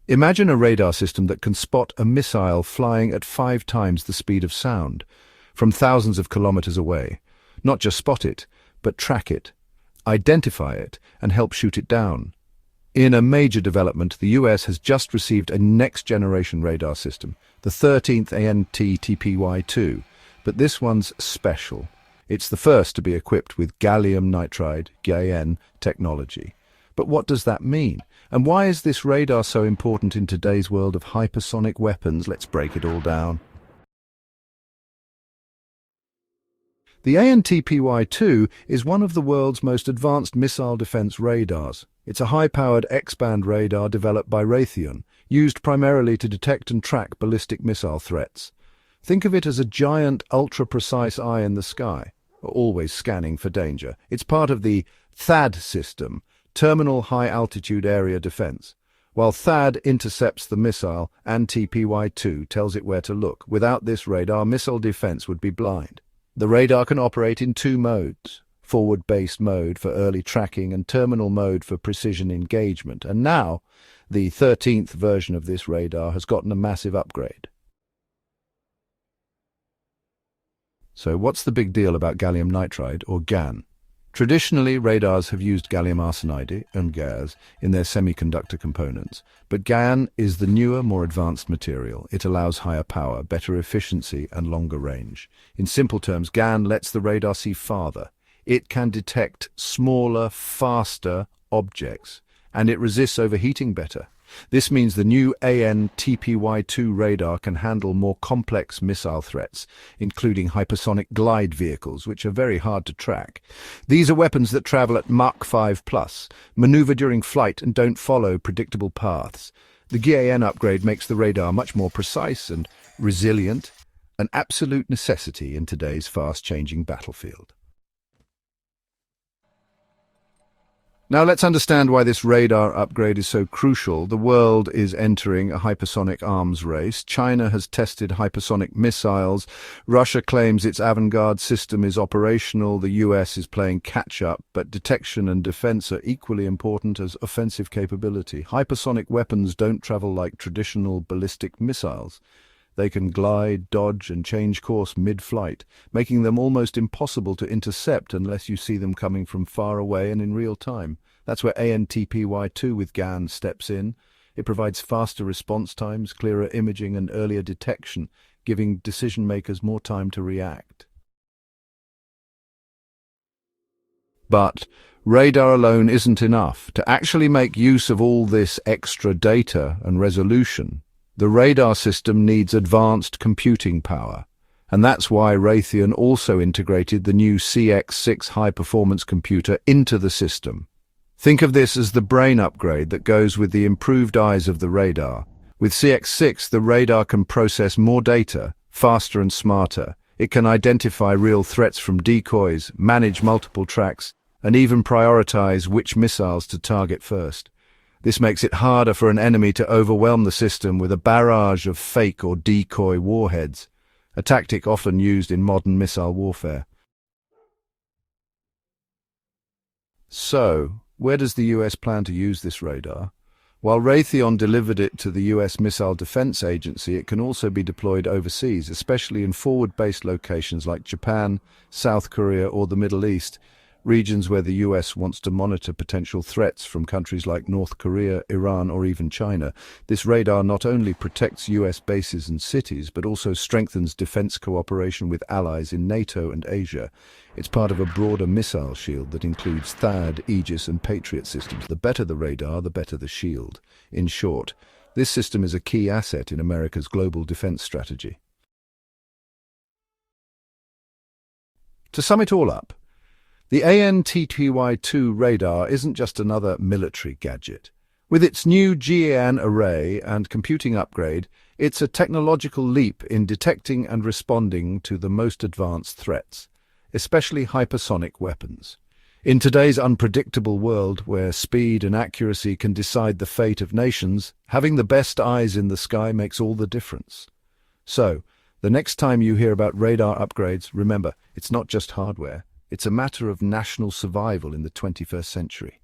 Imagine a radar system that can spot a missile flying at 5 times the speed of sound, from thousands of kilometers away. Not just spot it, but track it, identify it, and help shoot it down. In a major development, the US has just received a next-generation radar system, the 13th ANT TPY-2, but this one's special. It's the first to be equipped with Gallium Nitride, GaN technology. But what does that mean? And why is this radar so important in today's world of hypersonic weapons? Let's break it all down. The ANTPY-2 is one of the world's most advanced missile defense radars. It's a high-powered X-band radar developed by Raytheon, used primarily to detect and track ballistic missile threats. Think of it as a giant, ultra-precise eye in the sky, always scanning for danger. It's part of the THAAD system, Terminal High Altitude Area Defense. While THAAD intercepts the missile, ANTPY-2 tells it where to look. Without this radar, missile defense would be blind. The radar can operate in 2 modes, forward-based mode for early tracking and terminal mode for precision engagement. And now, the 13th version of this radar has gotten a massive upgrade. So what's the big deal about gallium nitride, or GaN? Traditionally, radars have used gallium arsenide and GaAs in their semiconductor components, but GaN is the newer, more advanced material. It allows higher power, better efficiency, and longer range. In simple terms, GaN lets the radar see farther. It can detect smaller, faster objects, and it resists overheating better. This means the new ANTPY-2 radar can handle more complex missile threats, including hypersonic glide vehicles, which are very hard to track. These are weapons that travel at Mach 5+, maneuver during flight, and don't follow predictable paths. The GaN upgrade makes the radar much more precise and resilient, an absolute necessity in today's fast-changing battlefield. Now let's understand why this radar upgrade is so crucial. The world is entering a hypersonic arms race. China has tested hypersonic missiles. Russia claims its avant-garde system is operational. The US is playing catch-up, but detection and defense are equally important as offensive capability. Hypersonic weapons don't travel like traditional ballistic missiles. They can glide, dodge, and change course mid-flight, making them almost impossible to intercept unless you see them coming from far away and in real time. That's where ANTPY-2 with GaN steps in. It provides faster response times, clearer imaging, and earlier detection, giving decision-makers more time to react. But radar alone isn't enough. To actually make use of all this extra data and resolution, the radar system needs advanced computing power, and that's why Raytheon also integrated the new CX6 high-performance computer into the system. Think of this as the brain upgrade that goes with the improved eyes of the radar. With CX6, the radar can process more data, faster and smarter. It can identify real threats from decoys, manage multiple tracks, and even prioritize which missiles to target first. This makes it harder for an enemy to overwhelm the system with a barrage of fake or decoy warheads, a tactic often used in modern missile warfare. So, where does the US plan to use this radar? While Raytheon delivered it to the US Missile Defense Agency, it can also be deployed overseas, especially in forward-based locations like Japan, South Korea, or the Middle East, regions where the US wants to monitor potential threats from countries like North Korea, Iran, or even China. This radar not only protects US bases and cities, but also strengthens defense cooperation with allies in NATO and Asia. It's part of a broader missile shield that includes THAAD, Aegis, and Patriot systems. The better the radar, the better the shield. In short, this system is a key asset in America's global defense strategy. To sum it all up, the ANTPY-2 radar isn't just another military gadget. With its new GaN array and computing upgrade, it's a technological leap in detecting and responding to the most advanced threats, especially hypersonic weapons. In today's unpredictable world, where speed and accuracy can decide the fate of nations, having the best eyes in the sky makes all the difference. So, the next time you hear about radar upgrades, remember, it's not just hardware. It's a matter of national survival in the 21st century.